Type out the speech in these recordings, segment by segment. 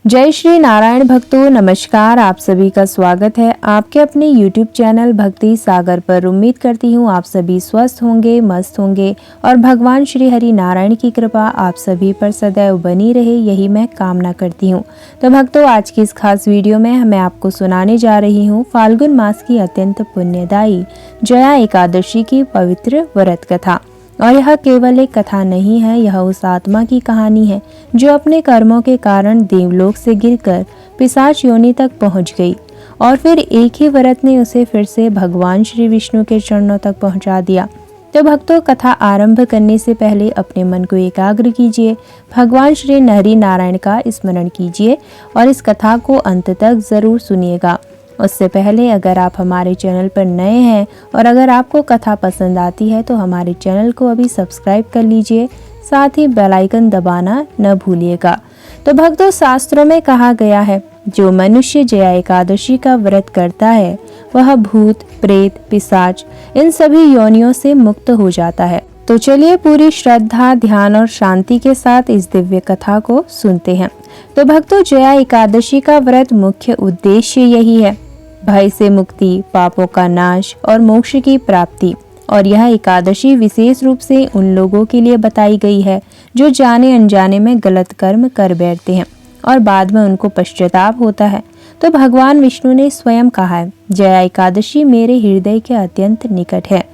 जय श्री नारायण भक्तों, नमस्कार। आप सभी का स्वागत है आपके अपने YouTube चैनल भक्ति सागर पर। उम्मीद करती हूँ आप सभी स्वस्थ होंगे, मस्त होंगे और भगवान श्री हरि नारायण की कृपा आप सभी पर सदैव बनी रहे, यही मैं कामना करती हूँ। तो भक्तों, आज की इस खास वीडियो में मैं आपको सुनाने जा रही हूँ फाल्गुन मास की अत्यंत पुण्यदायी जया एकादशी की पवित्र व्रत कथा। और यह केवल एक कथा नहीं है, यह उस आत्मा की कहानी है जो अपने कर्मों के कारण देवलोक से गिरकर पिशाच योनि तक पहुंच गई और फिर एक ही व्रत ने उसे फिर से भगवान श्री विष्णु के चरणों तक पहुंचा दिया। तो भक्तों, कथा आरंभ करने से पहले अपने मन को एकाग्र कीजिए, भगवान श्री हरि नारायण का स्मरण कीजिए और इस कथा को अंत तक जरूर सुनिएगा। उससे पहले अगर आप हमारे चैनल पर नए हैं और अगर आपको कथा पसंद आती है तो हमारे चैनल को अभी सब्सक्राइब कर लीजिए, साथ ही बेल आइकन दबाना न भूलिएगा। तो भक्तों, शास्त्रों में कहा गया है जो मनुष्य जया एकादशी का व्रत करता है वह भूत, प्रेत, पिशाच इन सभी योनियों से मुक्त हो जाता है। तो चलिए पूरी श्रद्धा, ध्यान और शांति के साथ इस दिव्य कथा को सुनते हैं। तो भक्तों, जया एकादशी का व्रत मुख्य उद्देश्य यही है, भय से मुक्ति, पापों का नाश और मोक्ष की प्राप्ति। और यह एकादशी विशेष रूप से उन लोगों के लिए बताई गई है जो जाने अनजाने में गलत कर्म कर बैठते हैं और बाद में उनको पश्चाताप होता है। तो भगवान विष्णु ने स्वयं कहा है, जया एकादशी मेरे हृदय के अत्यंत निकट है।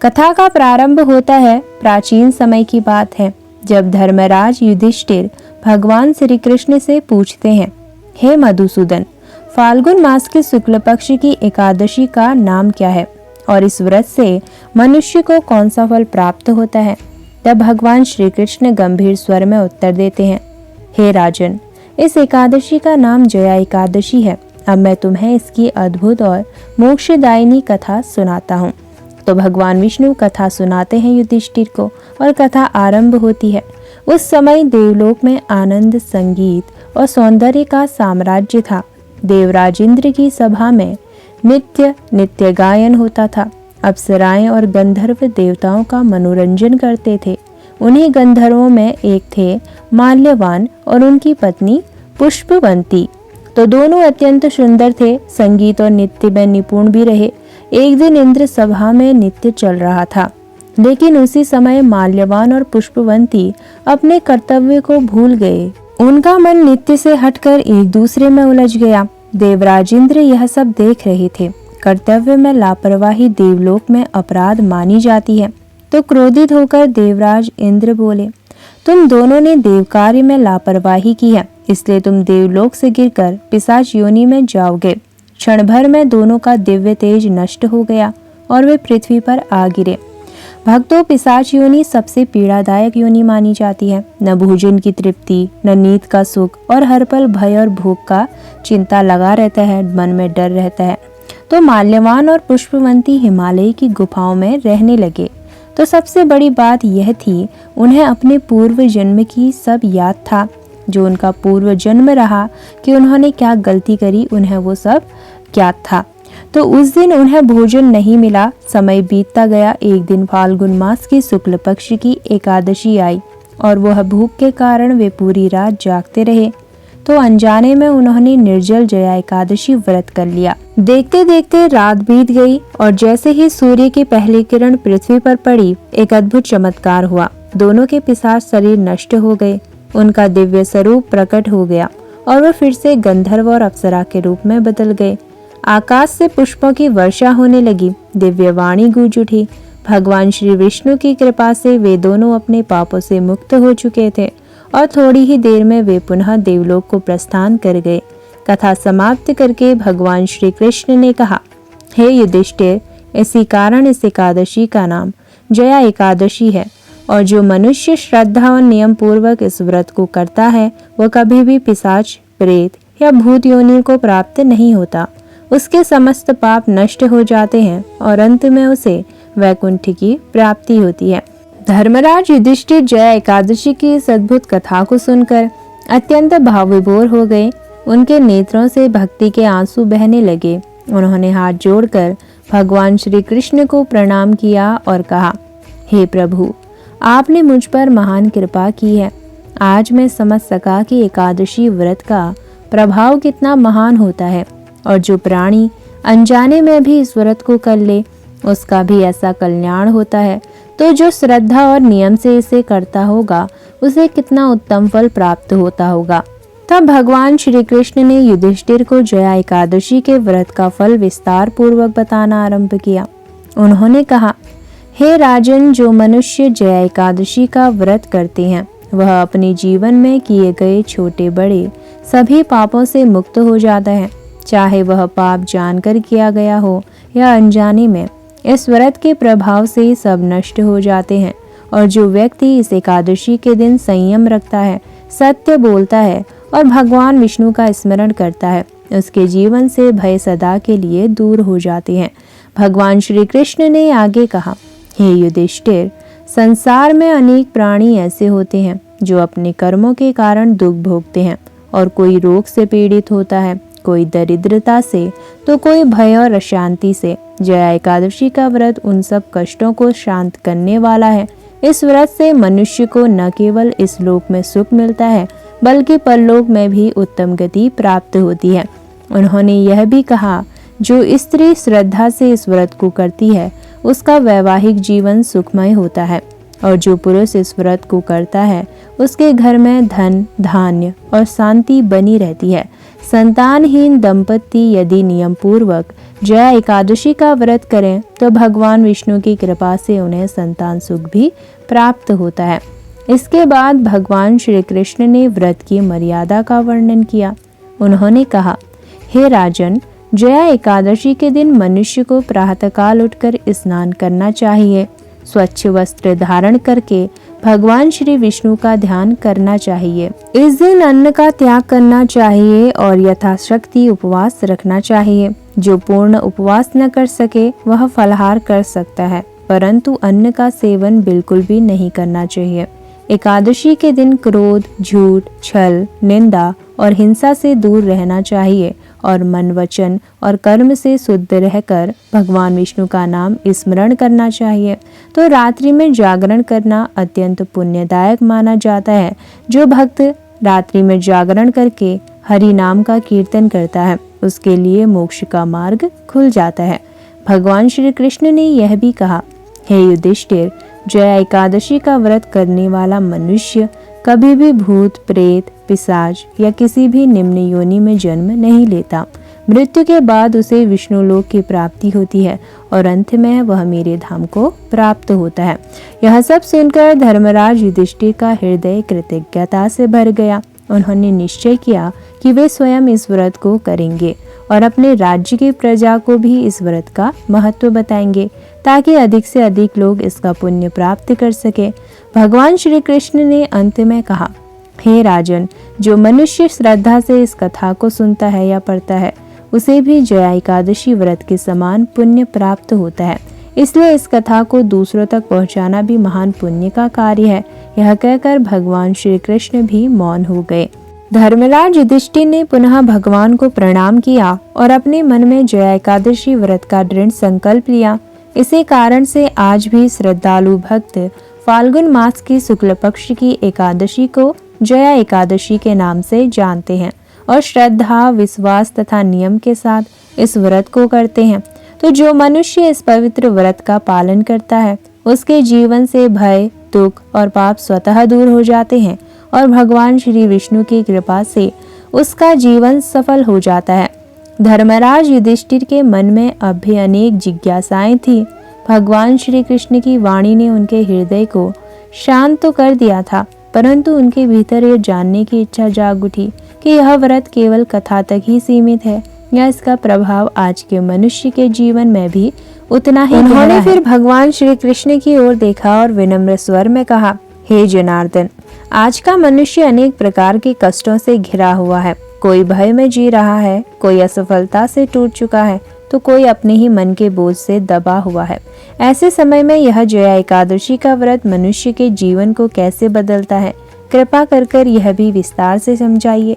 कथा का प्रारंभ होता है प्राचीन समय की बात है, जब धर्मराज युधिष्ठिर भगवान श्री कृष्ण से पूछते हैं, हे मधुसूदन, फाल्गुन मास के शुक्ल पक्ष की एकादशी का नाम क्या है और इस व्रत से मनुष्य को कौन सा फल प्राप्त होता है। तब भगवान श्री कृष्ण गंभीर स्वर में उत्तर देते हैं, हे राजन, इस एकादशी का नाम जया एकादशी है। अब मैं तुम्हें इसकी अद्भुत और मोक्षदायिनी कथा सुनाता हूँ। तो भगवान विष्णु कथा सुनाते हैं युधिष्ठिर को और कथा आरंभ होती है। उस समय देवलोक में आनंद, संगीत और सौंदर्य का साम्राज्य था। देवराज इंद्र की सभा में नित्य नित्य गायन होता था। अप्सराएं और गंधर्व देवताओं का मनोरंजन करते थे। उन्हीं गंधर्वों में एक थे माल्यवान और उनकी पत्नी पुष्पवंती। तो दोनों अत्यंत सुंदर थे, संगीत और नृत्य में निपुण भी रहे। एक दिन इंद्र सभा में नृत्य चल रहा था, लेकिन उसी समय माल्यवान और पुष्पवंती अपने कर्तव्य को भूल गए। उनका मन नृत्य से हटकर एक दूसरे में उलझ गया। देवराज इंद्र यह सब देख रहे थे। कर्तव्य में लापरवाही देवलोक में अपराध मानी जाती है। तो क्रोधित होकर देवराज इंद्र बोले, तुम दोनों ने देव कार्य में लापरवाही की है, इसलिए तुम देवलोक से गिरकर पिशाच योनि में जाओगे। क्षण भर में दोनों का दिव्य तेज नष्ट हो गया और वे पृथ्वी पर आ गिरे। भक्तों, पिशाच योनि सबसे पीड़ादायक योनि मानी जाती है। न भोजन की तृप्ति, न नींद का सुख और हर पल भय और भूख का चिंता लगा रहता है, मन में डर रहता है। तो माल्यवान और पुष्पवंती हिमालय की गुफाओं में रहने लगे। तो सबसे बड़ी बात यह थी, उन्हें अपने पूर्व जन्म की सब याद था। जो उनका पूर्व जन्म रहा कि उन्होंने क्या गलती करी, उन्हें वो सब ज्ञात था। तो उस दिन उन्हें भोजन नहीं मिला। समय बीतता गया। एक दिन फाल्गुन मास की शुक्ल पक्ष की एकादशी आई और वह भूख के कारण वे पूरी रात जागते रहे। तो अनजाने में उन्होंने निर्जल जया एकादशी व्रत कर लिया। देखते देखते रात बीत गई और जैसे ही सूर्य की पहली किरण पृथ्वी पर पड़ी, एक अद्भुत चमत्कार हुआ। दोनों के पिशाच शरीर नष्ट हो गए, उनका दिव्य स्वरूप प्रकट हो गया और वह फिर से गंधर्व और अप्सरा के रूप में बदल गए। आकाश से पुष्पों की वर्षा होने लगी, दिव्य वाणी गूंज उठी। भगवान श्री विष्णु की कृपा से वे दोनों अपने पापों से मुक्त हो चुके थे और थोड़ी ही देर में वे पुनः देवलोक को प्रस्थान कर गए। कथा समाप्त करके भगवान श्री कृष्ण ने कहा, हे युधिष्ठिर, इसी कारण इस एकादशी का नाम जया एकादशी है और जो मनुष्य श्रद्धा और नियम पूर्वक इस व्रत को करता है वह कभी भी पिशाच, प्रेत या भूत योनि को प्राप्त नहीं होता। उसके समस्त पाप नष्ट हो जाते हैं और अंत में उसे वैकुंठ की प्राप्ति होती है। धर्मराज युधिष्ठिर जया एकादशी की इस अद्भुत कथा को सुनकर अत्यंत भावविभोर हो गए। उनके नेत्रों से भक्ति के आंसू बहने लगे। उन्होंने हाथ जोड़कर भगवान श्री कृष्ण को प्रणाम किया और कहा, हे प्रभु, आपने मुझ पर महान कृपा की है। आज मैं समझ सका कि एकादशी व्रत का प्रभाव कितना महान होता है। और जो प्राणी अनजाने में भी इस व्रत को कर ले उसका भी ऐसा कल्याण होता है। तो जो श्रद्धा और नियम से इसे करता होगा उसे कितना उत्तम फल प्राप्त होता होगा। तब भगवान श्री कृष्ण ने युधिष्ठिर को जया एकादशी के व्रत का फल विस्तार पूर्वक बताना आरंभ किया। उन्होंने कहा, हे राजन, जो मनुष्य जया एकादशी का व्रत करते हैं वह अपने जीवन में किए गए छोटे बड़े सभी पापों से मुक्त हो जाता है, चाहे वह पाप जानकर किया गया हो या अनजाने में। इस व्रत के प्रभाव से सब नष्ट हो जाते हैं। और जो व्यक्ति इस एकादशी के दिन संयम रखता है, सत्य बोलता है और भगवान विष्णु का स्मरण करता है, उसके जीवन से भय सदा के लिए दूर हो जाते हैं। भगवान श्री कृष्ण ने आगे कहा, हे युधिष्ठिर, संसार में अनेक प्राणी ऐसे होते हैं जो अपने कर्मों के कारण दुख भोगते हैं, और कोई रोग से पीड़ित होता है, कोई दरिद्रता से, तो कोई भय और अशांति से। जया एकादशी का व्रत उन सब कष्टों को शांत करने वाला है। इस व्रत से मनुष्य को न केवल इस लोक में सुख मिलता है बल्कि परलोक में भी उत्तम गति प्राप्त होती है। उन्होंने यह भी कहा, जो स्त्री श्रद्धा से इस व्रत को करती है उसका वैवाहिक जीवन सुखमय होता है, और जो पुरुष इस व्रत को करता है उसके घर में धन, धान्य और शांति बनी रहती है। संतानहीन दंपति यदि नियम पूर्वक जया एकादशी का व्रत करें तो भगवान विष्णु की कृपा से उन्हें संतान सुख भी प्राप्त होता है। इसके बाद भगवान श्री कृष्ण ने व्रत की मर्यादा का वर्णन किया। उन्होंने कहा, हे राजन, जया एकादशी के दिन मनुष्य को प्रातःकाल उठकर स्नान करना चाहिए, स्वच्छ वस्त्र धारण करके भगवान श्री विष्णु का ध्यान करना चाहिए। इस दिन अन्न का त्याग करना चाहिए और यथाशक्ति उपवास रखना चाहिए। जो पूर्ण उपवास न कर सके वह फलाहार कर सकता है, परंतु अन्न का सेवन बिल्कुल भी नहीं करना चाहिए। एकादशी के दिन क्रोध, झूठ, छल, निंदा और हिंसा से दूर रहना चाहिए और मन, वचन और कर्म से शुद्ध रहकर भगवान विष्णु का नाम स्मरण करना चाहिए। तो रात्रि में जागरण करना अत्यंत पुण्यदायक माना जाता है। जो भक्त रात्रि में जागरण करके हरि नाम का कीर्तन करता है उसके लिए मोक्ष का मार्ग खुल जाता है। भगवान श्री कृष्ण ने यह भी कहा, हे युधिष्ठिर, जया एकादशी का व्रत करने वाला मनुष्य कभी भी भूत, प्रेत, पिशाच या किसी भी निम्न योनि में जन्म नहीं लेता। मृत्यु के बाद उसे विष्णु लोक की प्राप्ति होती है और अंत में वह मेरे धाम को प्राप्त होता है। यह सब सुनकर धर्मराज युधिष्ठिर का हृदय कृतज्ञता से भर गया। उन्होंने निश्चय किया कि वे स्वयं इस व्रत को करेंगे और अपने राज्य की प्रजा को भी इस व्रत का महत्व बताएंगे ताकि अधिक से अधिक लोग इसका पुण्य प्राप्त कर सके। भगवान श्री कृष्ण ने अंत में कहा, हे राजन, जो मनुष्य श्रद्धा से इस कथा को सुनता है या पढ़ता है उसे भी जया एकादशी व्रत के समान पुण्य प्राप्त होता है। इसलिए इस कथा को दूसरों तक पहुंचाना भी महान पुण्य का कार्य है। यह कहकर भगवान श्री कृष्ण भी मौन हो गए। धर्मराज युधिष्ठिर ने पुनः भगवान को प्रणाम किया और अपने मन में जया एकादशी व्रत का दृढ़ संकल्प लिया। इसी कारण से आज भी श्रद्धालु भक्त फाल्गुन मास की शुक्ल पक्ष की एकादशी को जया एकादशी के नाम से जानते हैं और श्रद्धा, विश्वास तथा नियम के साथ इस व्रत को करते हैं। तो जो मनुष्य इस पवित्र व्रत का पालन करता है उसके जीवन से भय, दुख और पाप स्वतः दूर हो जाते हैं और भगवान श्री विष्णु की कृपा से उसका जीवन सफल हो जाता है। धर्मराज युधिष्ठिर के मन में अब भी अनेक जिज्ञासाएं थी। भगवान श्री कृष्ण की वाणी ने उनके हृदय को शांत तो कर दिया था, परंतु उनके भीतर यह जानने की इच्छा जाग उठी कि यह व्रत केवल कथा तक ही सीमित है या इसका प्रभाव आज के मनुष्य के जीवन में भी उतना ही गहरा है। उन्होंने फिर भगवान श्री कृष्ण की ओर देखा और विनम्र स्वर में कहा, हे जनार्दन, आज का मनुष्य अनेक प्रकार के कष्टों से घिरा हुआ है। कोई भय में जी रहा है, कोई असफलता से टूट चुका है, तो कोई अपने ही मन के बोझ से दबा हुआ है। ऐसे समय में यह जया एकादशी का व्रत मनुष्य के जीवन को कैसे बदलता है, कृपा कर यह भी विस्तार से समझाइए।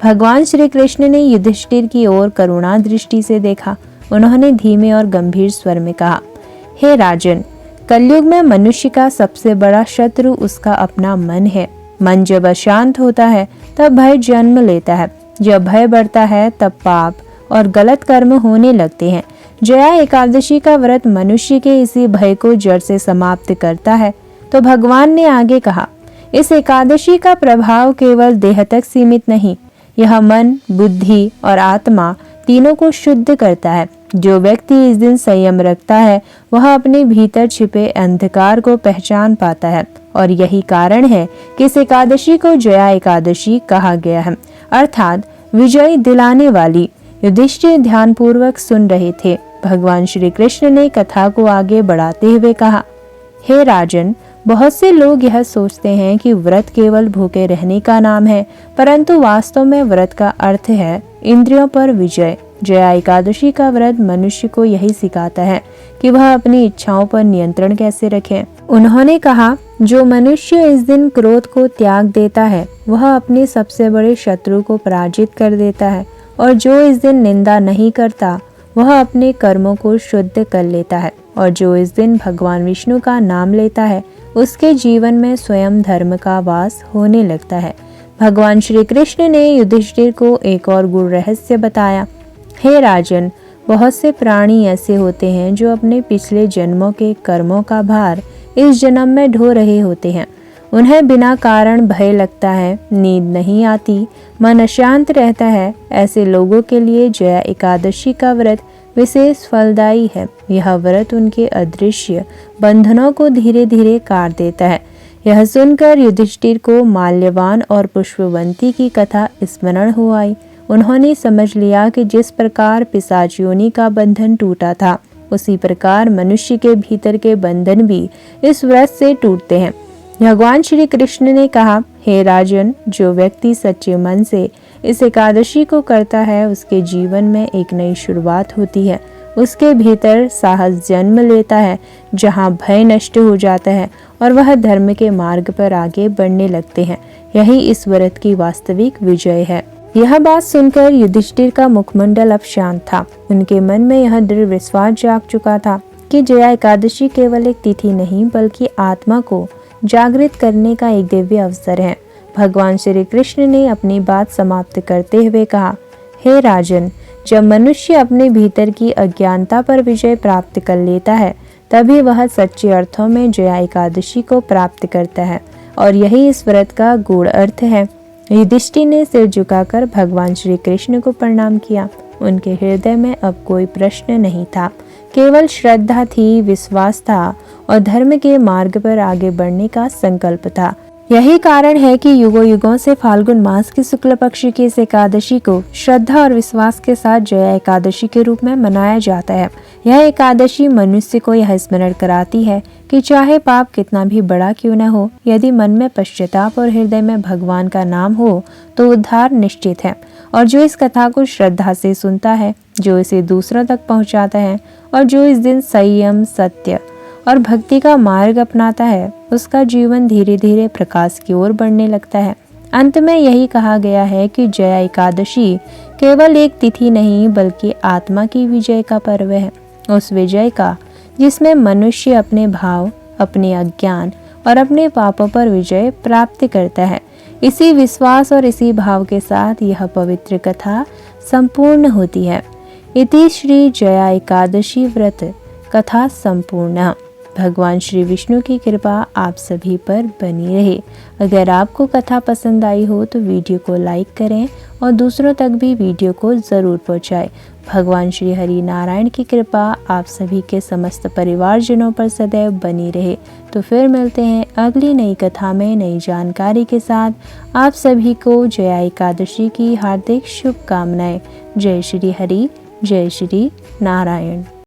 भगवान श्री कृष्ण ने युधिष्ठिर की ओर करुणा दृष्टि से देखा। उन्होंने धीमे और गंभीर स्वर में कहा, हे राजन, कलयुग में मनुष्य का सबसे बड़ा शत्रु उसका अपना मन है। मन जब अशांत होता है तब भय जन्म लेता है। जब भय बढ़ता है तब पाप और गलत कर्म होने लगते हैं। जया एकादशी का व्रत मनुष्य के इसी भय को जड़ से समाप्त करता है। तो भगवान ने आगे कहा, इस एकादशी का प्रभाव केवल देह तक सीमित नहीं, यह मन, बुद्धि और आत्मा तीनों को शुद्ध करता है। जो व्यक्ति इस दिन संयम रखता है वह अपने भीतर छिपे अंधकार को पहचान पाता है और यही कारण है कि इस एकादशी को जया एकादशी कहा गया है, अर्थात विजय दिलाने वाली। युधिष्ठिर ध्यानपूर्वक सुन रहे थे। भगवान श्री कृष्ण ने कथा को आगे बढ़ाते हुए कहा, हे राजन, बहुत से लोग यह सोचते हैं कि व्रत केवल भूखे रहने का नाम है, परंतु वास्तव में व्रत का अर्थ है इंद्रियों पर विजय। जया एकादशी का व्रत मनुष्य को यही सिखाता है कि वह अपनी इच्छाओं पर नियंत्रण कैसे रखे। उन्होंने कहा, जो मनुष्य इस दिन क्रोध को त्याग देता है वह अपने सबसे बड़े शत्रु को पराजित कर देता है, और जो इस दिन निंदा नहीं करता वह अपने कर्मों को शुद्ध कर लेता है, और जो इस दिन भगवान विष्णु का नाम लेता है उसके जीवन में स्वयं धर्म का वास होने लगता है। भगवान श्री कृष्ण ने युधिष्ठिर को एक और गूढ़ रहस्य बताया। हे राजन, बहुत से प्राणी ऐसे होते हैं जो अपने पिछले जन्मों के कर्मों का भार इस जन्म में ढो रहे होते हैं। उन्हें बिना कारण भय लगता है, नींद नहीं आती, मन अशांत रहता है। ऐसे लोगों के लिए जया एकादशी का व्रत विशेष फलदायी है। यह व्रत उनके अदृश्य बंधनों को धीरे धीरे काट देता है। यह सुनकर युधिष्ठिर को माल्यवान और पुष्पवंती की कथा स्मरण हो आई। उन्होंने समझ लिया कि जिस प्रकार पिशाच योनि का बंधन टूटा था, उसी प्रकार मनुष्य के भीतर के बंधन भी इस व्रत से टूटते हैं। भगवान श्री कृष्ण ने कहा, हे राजन, जो व्यक्ति सच्चे मन से इस एकादशी को करता है उसके जीवन में एक नई शुरुआत होती है। उसके भीतर साहस जन्म लेता है, जहाँ भय नष्ट हो जाता है और वह धर्म के मार्ग पर आगे बढ़ने लगते हैं। यही इस व्रत की वास्तविक विजय है। यह बात सुनकर युधिष्ठिर का मुखमंडल अब शांत था। उनके मन में यह दृढ़ विश्वास जाग चुका था कि जया एकादशी केवल एक तिथि नहीं बल्कि आत्मा को जागृत करने का एक दिव्य अवसर है। भगवान श्री कृष्ण ने अपनी बात समाप्त करते हुए कहा, हे राजन, जब मनुष्य अपने भीतर की अज्ञानता पर विजय प्राप्त कर लेता है तभी वह सच्चे अर्थों में जया एकादशी को प्राप्त करता है, और यही इस व्रत का गूढ़ अर्थ है। युधिष्ठिर ने सिर झुकाकर भगवान श्री कृष्ण को प्रणाम किया। उनके हृदय में अब कोई प्रश्न नहीं था, केवल श्रद्धा थी, विश्वास था और धर्म के मार्ग पर आगे बढ़ने का संकल्प था। यही कारण है कि युगों युगों से फाल्गुन मास की शुक्ल पक्ष की इस एकादशी को श्रद्धा और विश्वास के साथ जया एकादशी के रूप में मनाया जाता है। यह एकादशी मनुष्य को यह स्मरण कराती है कि चाहे पाप कितना भी बड़ा क्यों न हो, यदि मन में पश्चाताप और हृदय में भगवान का नाम हो तो उद्धार निश्चित है। और जो इस कथा को श्रद्धा से सुनता है, जो इसे दूसरों तक पहुंचाता है और जो इस दिन संयम, सत्य और भक्ति का मार्ग अपनाता है, उसका जीवन धीरे धीरे प्रकाश की ओर बढ़ने लगता है। अंत में यही कहा गया है कि जया एकादशी केवल एक तिथि नहीं बल्कि आत्मा की विजय का पर्व है। उस विजय का जिसमें मनुष्य अपने भाव, अपने अज्ञान और अपने पापों पर विजय प्राप्त करता है। इसी विश्वास और इसी भाव के साथ यह पवित्र कथा संपूर्ण होती है। इति श्री जया एकादशी व्रत कथा संपूर्ण। भगवान श्री विष्णु की कृपा आप सभी पर बनी रहे। अगर आपको कथा पसंद आई हो तो वीडियो को लाइक करें और दूसरों तक भी वीडियो को ज़रूर पहुंचाएं। भगवान श्री हरि नारायण की कृपा आप सभी के समस्त परिवारजनों पर सदैव बनी रहे। तो फिर मिलते हैं अगली नई कथा में नई जानकारी के साथ। आप सभी को जया एकादशी की हार्दिक शुभकामनाएं। जय श्री हरि, जय श्री नारायण।